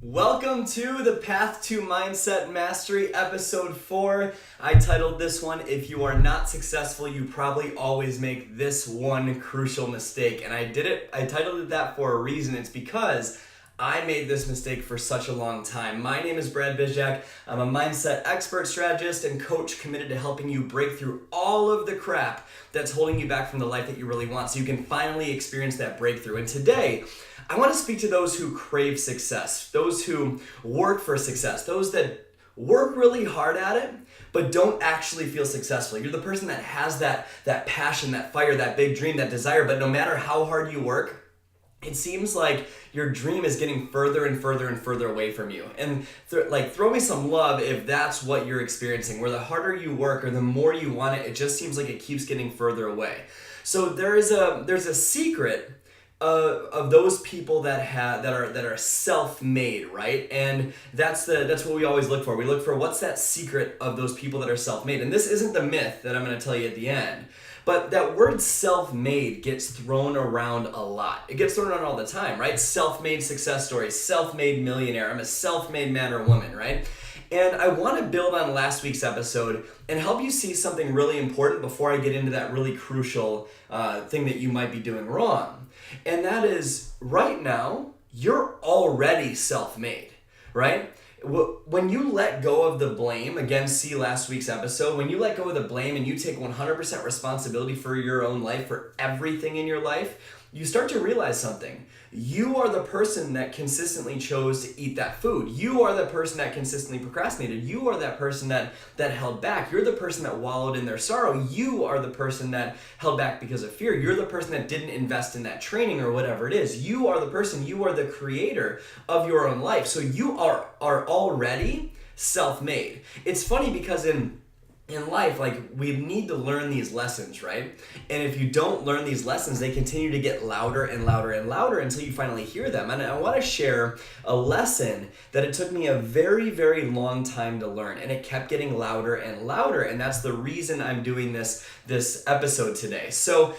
Welcome to the Path to Mindset Mastery, episode 4. I titled this one, If You Are Not Successful, You Probably Always Make This One Crucial Mistake. And I titled it that for a reason. It's because I made this mistake for such a long time. My name is Bizjack. I'm a mindset expert, strategist, and coach committed to helping you break through all of the crap that's holding you back from the life that you really want so you can finally experience that breakthrough. And today, I want to speak to those who crave success, those who work for success, those that work really hard at it, but don't actually feel successful. You're the person that has that passion, that fire, that big dream, that desire, but no matter how hard you work, it seems like your dream is getting further and further and further away from you. And throw me some love if that's what you're experiencing, where the harder you work or the more you want it, it just seems like it keeps getting further away. So there's a secret of those people that are self-made, right? And that's what we always look for. We look for what's that secret of those people that are self-made. And this isn't the myth that I'm going to tell you at the end. But that word self-made gets thrown around a lot. It gets thrown around all the time, right? Self-made success story, self-made millionaire. I'm a self-made man or woman, right? And I want to build on last week's episode and help you see something really important before I get into that really crucial thing that you might be doing wrong. And that is, right now, you're already self-made, right? When you let go of the blame, again, see last week's episode, when you let go of the blame and you take 100% responsibility for your own life, for everything in your life, you start to realize something. You are the person that consistently chose to eat that food. You are the person that consistently procrastinated. You are that person that held back. You're the person that wallowed in their sorrow. You are the person that held back because of fear. You're the person that didn't invest in that training or whatever it is. You are the person, you are the creator of your own life. So you are already self-made. It's funny because in life, we need to learn these lessons, right? And if you don't learn these lessons, they continue to get louder and louder and louder until you finally hear them. And I want to share a lesson that it took me a very, very long time to learn, and it kept getting louder and louder, and that's the reason I'm doing this episode today. So,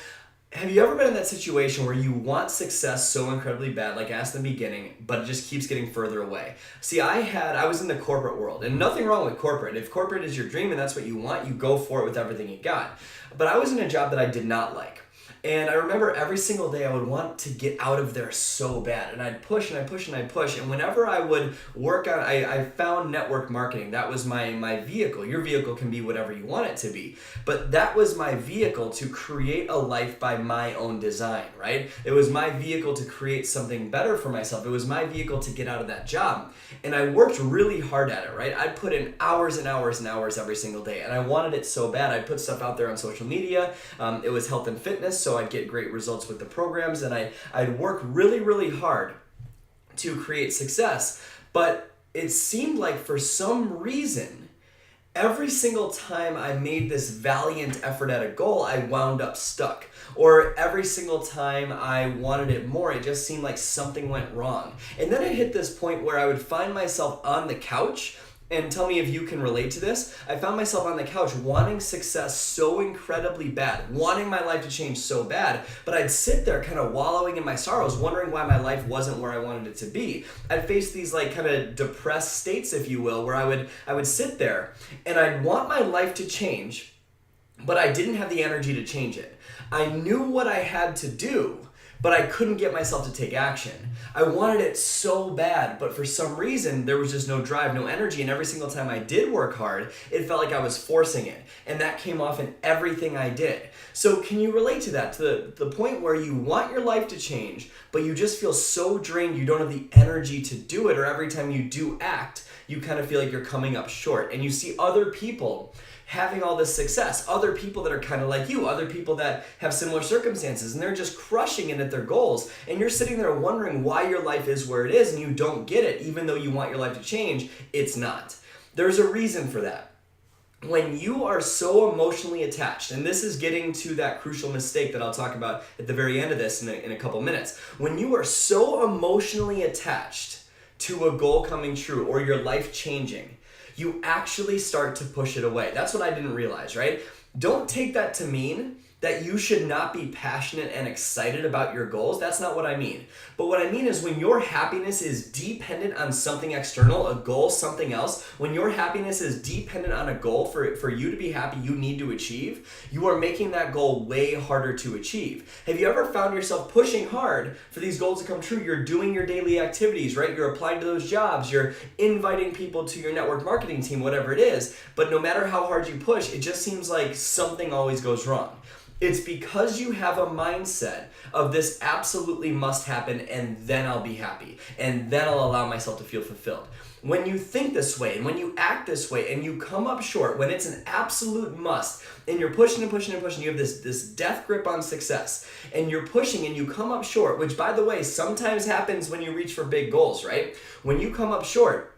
have you ever been in that situation where you want success so incredibly bad, like I asked in the beginning, but it just keeps getting further away? See, I was in the corporate world, and nothing wrong with corporate. If corporate is your dream and that's what you want, you go for it with everything you got. But I was in a job that I did not like. And I remember every single day I would want to get out of there so bad. And I'd push and I'd push and I'd push. And whenever I would work on, I found network marketing. That was my vehicle. Your vehicle can be whatever you want it to be. But that was my vehicle to create a life by my own design, right? It was my vehicle to create something better for myself. It was my vehicle to get out of that job. And I worked really hard at it, right? I'd put in hours and hours and hours every single day. And I wanted it so bad. I'd put stuff out there on social media. It was health and fitness, so I'd get great results with the programs, and I'd work really, really hard to create success. But it seemed like for some reason, every single time I made this valiant effort at a goal, I wound up stuck. Or every single time I wanted it more, it just seemed like something went wrong. And then it hit this point where I would find myself on the couch, and tell me if you can relate to this. I found myself on the couch wanting success so incredibly bad, wanting my life to change so bad, but I'd sit there kind of wallowing in my sorrows, wondering why my life wasn't where I wanted it to be. I'd face these kind of depressed states, if you will, where I would sit there and I'd want my life to change, but I didn't have the energy to change it. I knew what I had to do, but I couldn't get myself to take action. I wanted it so bad, but for some reason, there was just no drive, no energy, and every single time I did work hard, it felt like I was forcing it, and that came off in everything I did. So can you relate to that, to the point where you want your life to change, but you just feel so drained you don't have the energy to do it, or every time you do act, you kind of feel like you're coming up short, and you see other people having all this success, other people that are kind of like you, other people that have similar circumstances, and they're just crushing it at their goals, and you're sitting there wondering why your life is where it is, and you don't get it, even though you want your life to change, it's not. There's a reason for that. When you are so emotionally attached, and this is getting to that crucial mistake that I'll talk about at the very end of this in a couple minutes, when you are so emotionally attached to a goal coming true or your life changing, you actually start to push it away. That's what I didn't realize, right? Don't take that to mean that you should not be passionate and excited about your goals. That's not what I mean. But what I mean is when your happiness is dependent on something external, a goal, something else, when your happiness is dependent on a goal for you to be happy you need to achieve, you are making that goal way harder to achieve. Have you ever found yourself pushing hard for these goals to come true? You're doing your daily activities, right? You're applying to those jobs, you're inviting people to your network marketing team, whatever it is, but no matter how hard you push, it just seems like something always goes wrong. It's because you have a mindset of this absolutely must happen and then I'll be happy and then I'll allow myself to feel fulfilled. When you think this way and when you act this way and you come up short, when it's an absolute must and you're pushing and pushing and pushing, you have this death grip on success and you're pushing and you come up short, which by the way, sometimes happens when you reach for big goals, right? When you come up short,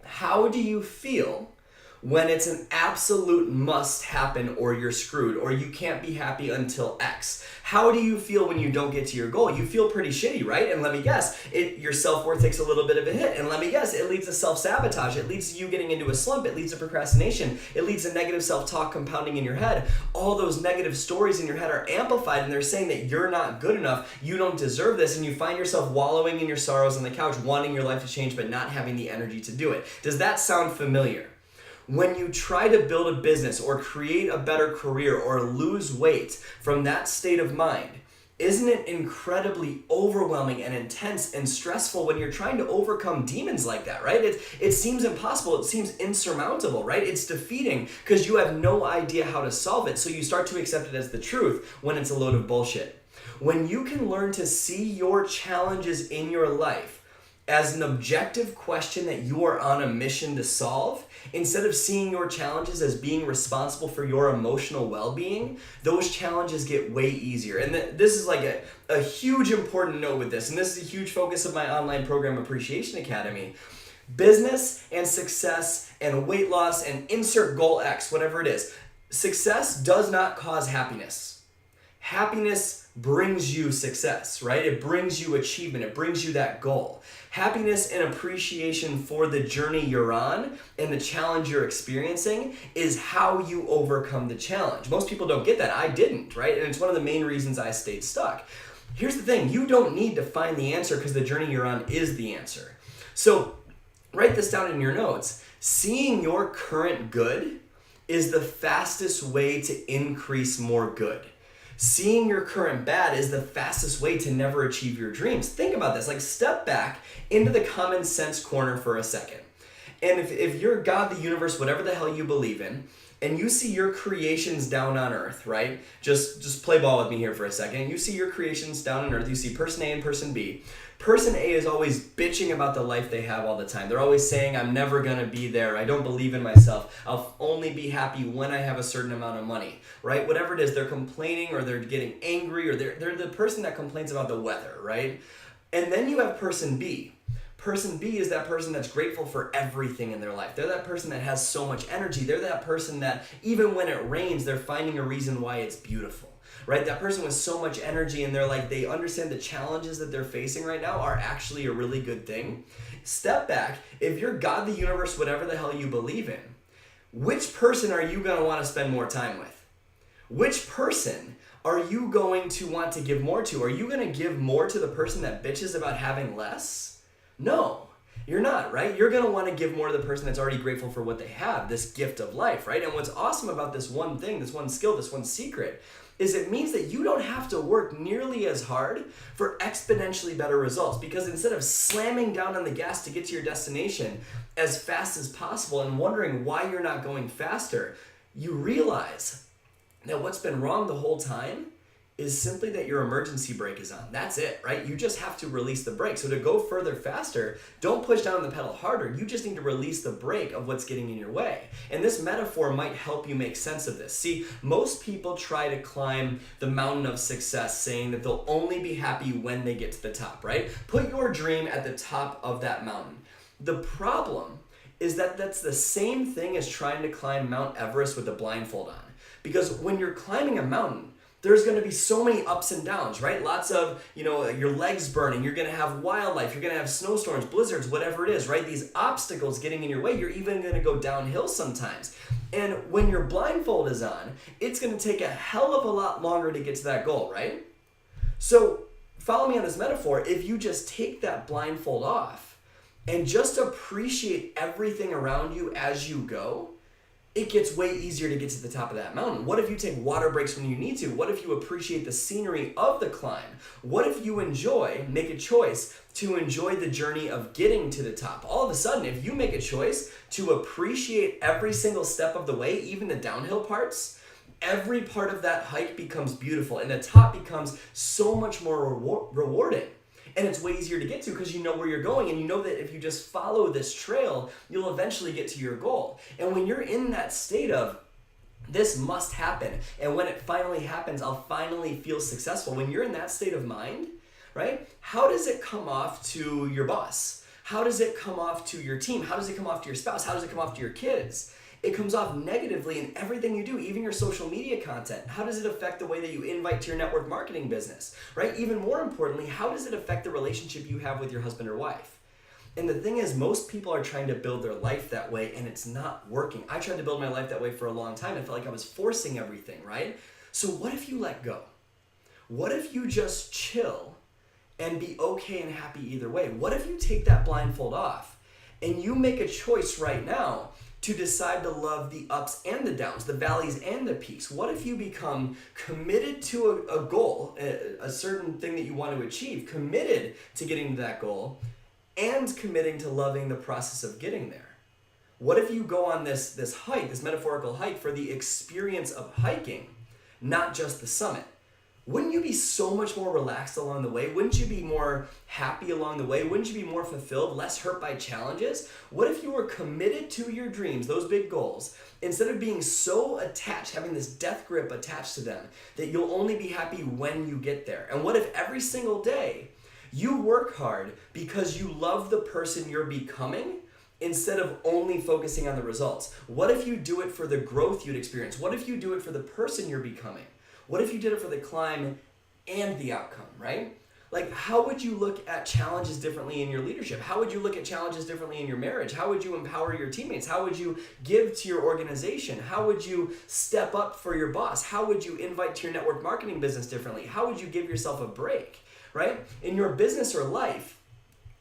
how do you feel when it's an absolute must happen or you're screwed or you can't be happy until X? How do you feel when you don't get to your goal? You feel pretty shitty, right? And let me guess, your self-worth takes a little bit of a hit. And let me guess, it leads to self-sabotage. It leads to you getting into a slump. It leads to procrastination. It leads to negative self-talk compounding in your head. All those negative stories in your head are amplified and they're saying that you're not good enough, you don't deserve this, and you find yourself wallowing in your sorrows on the couch, wanting your life to change but not having the energy to do it. Does that sound familiar? When you try to build a business or create a better career or lose weight from that state of mind, isn't it incredibly overwhelming and intense and stressful when you're trying to overcome demons like that, right? It seems impossible. It seems insurmountable, right? It's defeating because you have no idea how to solve it, so you start to accept it as the truth when it's a load of bullshit. When you can learn to see your challenges in your life as an objective question that you are on a mission to solve, instead of seeing your challenges as being responsible for your emotional well-being, those challenges get way easier. And this is like a huge important note with this, and this is a huge focus of my online program, Appreciation Academy. Business and success and weight loss and insert goal X, whatever it is. Success does not cause happiness. Happiness brings you success, right? It brings you achievement. It brings you that goal. Happiness and appreciation for the journey you're on and the challenge you're experiencing is how you overcome the challenge. Most people don't get that. I didn't, right? And it's one of the main reasons I stayed stuck. Here's the thing. You don't need to find the answer because the journey you're on is the answer. So write this down in your notes. Seeing your current good is the fastest way to increase more good. Seeing your current bad is the fastest way to never achieve your dreams. Think about this. Like, step back into the common sense corner for a second. And if you're God, the universe, whatever the hell you believe in, and you see your creations down on earth, right? Just play ball with me here for a second. You see your creations down on earth. You see person A and person B. Person A is always bitching about the life they have all the time. They're always saying, I'm never going to be there. I don't believe in myself. I'll only be happy when I have a certain amount of money, right? Whatever it is, they're complaining or they're getting angry or they're the person that complains about the weather, right? And then you have person B. Person B is that person that's grateful for everything in their life. They're that person that has so much energy. They're that person that even when it rains, they're finding a reason why it's beautiful. Right? That person with so much energy and they understand the challenges that they're facing right now are actually a really good thing. Step back. If you're God, the universe, whatever the hell you believe in, which person are you going to want to spend more time with? Which person are you going to want to give more to? Are you going to give more to the person that bitches about having less? No, you're not, right? You're going to want to give more to the person that's already grateful for what they have, this gift of life, right? And what's awesome about this one thing, this one skill, this one secret, is it means that you don't have to work nearly as hard for exponentially better results, because instead of slamming down on the gas to get to your destination as fast as possible and wondering why you're not going faster, you realize that what's been wrong the whole time is simply that your emergency brake is on. That's it, right? You just have to release the brake. So to go further faster, don't push down on the pedal harder. You just need to release the brake of what's getting in your way. And this metaphor might help you make sense of this. See, most people try to climb the mountain of success saying that they'll only be happy when they get to the top, right? Put your dream at the top of that mountain. The problem is that that's the same thing as trying to climb Mount Everest with a blindfold on. Because when you're climbing a mountain, there's going to be so many ups and downs, right? Lots of, your legs burning. You're going to have wildlife. You're going to have snowstorms, blizzards, whatever it is, right? These obstacles getting in your way. You're even going to go downhill sometimes. And when your blindfold is on, it's going to take a hell of a lot longer to get to that goal, right? So follow me on this metaphor. If you just take that blindfold off and just appreciate everything around you as you go, it gets way easier to get to the top of that mountain. What if you take water breaks when you need to? What if you appreciate the scenery of the climb? What if you make a choice to enjoy the journey of getting to the top? All of a sudden, if you make a choice to appreciate every single step of the way, even the downhill parts, every part of that hike becomes beautiful and the top becomes so much more rewarding. And it's way easier to get to because you know where you're going, and you know that if you just follow this trail, you'll eventually get to your goal. And when you're in that state of, this must happen, and when it finally happens, I'll finally feel successful. When you're in that state of mind, right? How does it come off to your boss? How does it come off to your team? How does it come off to your spouse? How does it come off to your kids? It comes off negatively in everything you do, even your social media content. How does it affect the way that you invite to your network marketing business, right? Even more importantly, how does it affect the relationship you have with your husband or wife? And the thing is, most people are trying to build their life that way, and it's not working. I tried to build my life that way for a long time. I felt like I was forcing everything, right? So what if you let go? What if you just chill and be okay and happy either way? What if you take that blindfold off and you make a choice right now to decide to love the ups and the downs, the valleys and the peaks? What if you become committed to a goal, a certain thing that you want to achieve, committed to getting to that goal, and committing to loving the process of getting there? What if you go on this hike, this metaphorical hike, for the experience of hiking, not just the summit? Wouldn't you be so much more relaxed along the way? Wouldn't you be more happy along the way? Wouldn't you be more fulfilled, less hurt by challenges? What if you were committed to your dreams, those big goals, instead of being so attached, having this death grip attached to them, that you'll only be happy when you get there? And what if every single day you work hard because you love the person you're becoming, instead of only focusing on the results? What if you do it for the growth you'd experience? What if you do it for the person you're becoming? What if you did it for the climb and the outcome, right? Like, how would you look at challenges differently in your leadership? How would you look at challenges differently in your marriage? How would you empower your teammates? How would you give to your organization? How would you step up for your boss? How would you invite to your network marketing business differently? How would you give yourself a break, right? In your business or life,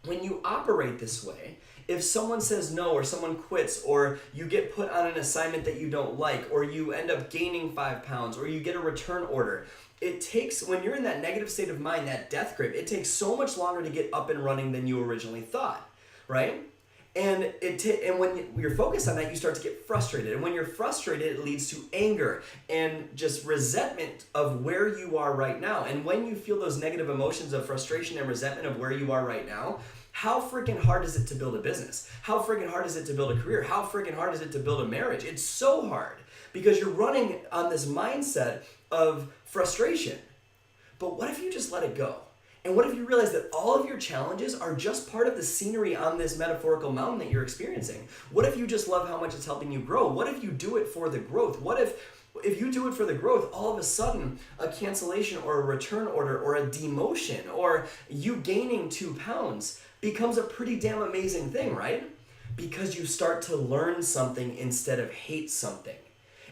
when you operate this way, if someone says no, or someone quits, or you get put on an assignment that you don't like, or you end up gaining 5 pounds, or you get a return order, it takes, when you're in that negative state of mind, that death grip, it takes so much longer to get up and running than you originally thought, right? And when you're focused on that, you start to get frustrated. And when you're frustrated, it leads to anger and just resentment of where you are right now. And when you feel those negative emotions of frustration and resentment of where you are right now, how freaking hard is it to build a business? How freaking hard is it to build a career? How freaking hard is it to build a marriage? It's so hard because you're running on this mindset of frustration. But what if you just let it go? And what if you realize that all of your challenges are just part of the scenery on this metaphorical mountain that you're experiencing? What if you just love how much it's helping you grow? What if you do it for the growth? What if you do it for the growth, all of a sudden a cancellation or a return order or a demotion or you gaining 2 pounds becomes a pretty damn amazing thing, right? Because you start to learn something instead of hate something.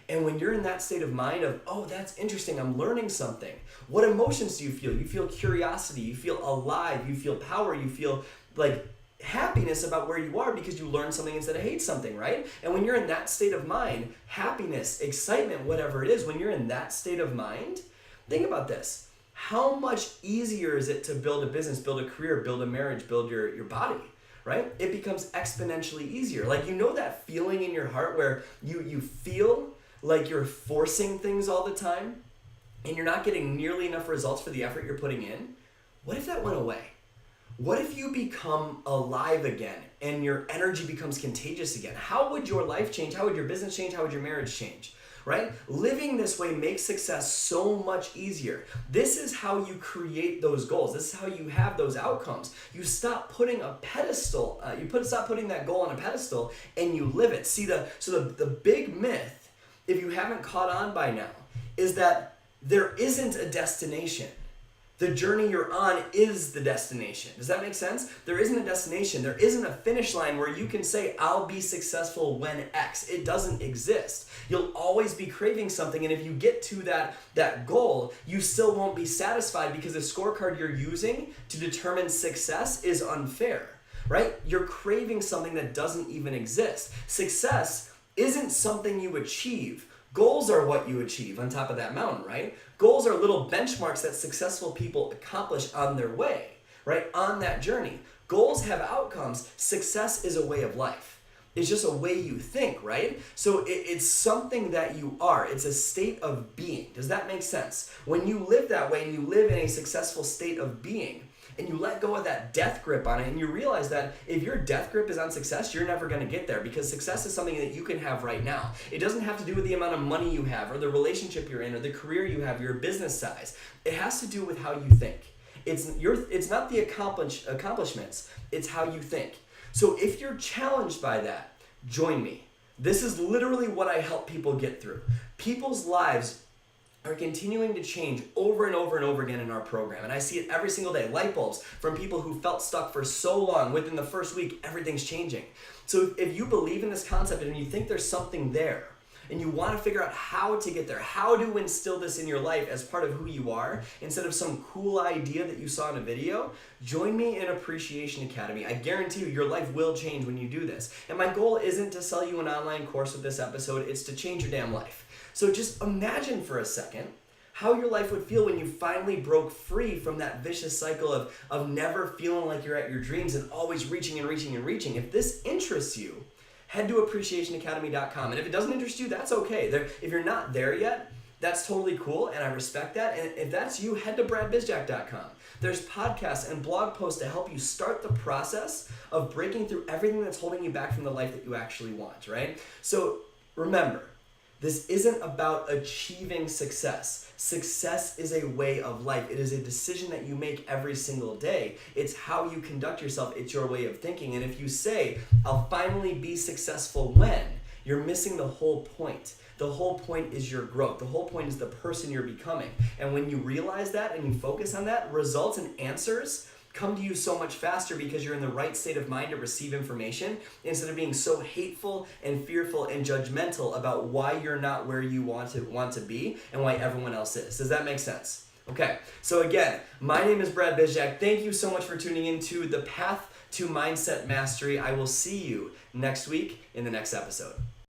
And when you're in that state of mind of, oh, that's interesting, I'm learning something. What emotions do you feel? You feel curiosity, you feel alive, you feel power, you feel like happiness about where you are because you learned something instead of hate something, right? And when you're in that state of mind, happiness, excitement, whatever it is, when you're in that state of mind, think about this. How much easier is it to build a business, build a career, build a marriage, build your body, right? It becomes exponentially easier. Like, you know that feeling in your heart where you feel like you're forcing things all the time and you're not getting nearly enough results for the effort you're putting in? What if that went away? What if you become alive again and your energy becomes contagious again? How would your life change? How would your business change? How would your marriage change? Right? Living this way makes success so much easier. This is how you create those goals. This is how you have those outcomes. You stop putting a pedestal, stop putting that goal on a pedestal and you live it. See, the big myth, if you haven't caught on by now, is that there isn't a destination. The journey you're on is the destination. Does that make sense? There isn't a destination. There isn't a finish line where you can say, I'll be successful when X. It doesn't exist. You'll always be craving something, and if you get to that goal, you still won't be satisfied because the scorecard you're using to determine success is unfair, right? You're craving something that doesn't even exist. Success isn't something you achieve. Goals are what you achieve on top of that mountain, right? Goals are little benchmarks that successful people accomplish on their way, right? On that journey. Goals have outcomes. Success is a way of life. It's just a way you think, right? So it's something that you are. It's a state of being. Does that make sense? When you live that way and you live in a successful state of being, and you let go of that death grip on it, and you realize that if your death grip is on success, you're never going to get there, because success is something that you can have right now. It doesn't have to do with the amount of money you have, or the relationship you're in, or the career you have, your business size. It has to do with how you think. It's not the accomplishments, it's how you think. So if you're challenged by that, join me. This is literally what I help people get through. People's lives are continuing to change over and over and over again in our program. And I see it every single day. Light bulbs from people who felt stuck for so long. Within the first week, everything's changing. So if you believe in this concept and you think there's something there, and you want to figure out how to get there, how to instill this in your life as part of who you are, instead of some cool idea that you saw in a video, join me in Appreciation Academy. I guarantee you, your life will change when you do this. And my goal isn't to sell you an online course with this episode, it's to change your damn life. So just imagine for a second how your life would feel when you finally broke free from that vicious cycle of never feeling like you're at your dreams and always reaching and reaching and reaching. If this interests you, head to appreciationacademy.com. And if it doesn't interest you, that's okay. If you're not there yet, that's totally cool, and I respect that. And if that's you, head to bradbizjack.com. There's podcasts and blog posts to help you start the process of breaking through everything that's holding you back from the life that you actually want, right? So remember, this isn't about achieving success. Success is a way of life. It is a decision that you make every single day. It's how you conduct yourself. It's your way of thinking. And if you say, I'll finally be successful when, you're missing the whole point. The whole point is your growth. The whole point is the person you're becoming. And when you realize that and you focus on that, results and answers come to you so much faster because you're in the right state of mind to receive information instead of being so hateful and fearful and judgmental about why you're not where you want to be and why everyone else is. Does that make sense? Okay, so again, my name is Brad Bizjack. Thank you so much for tuning into the Path to Mindset Mastery. I will see you next week in the next episode.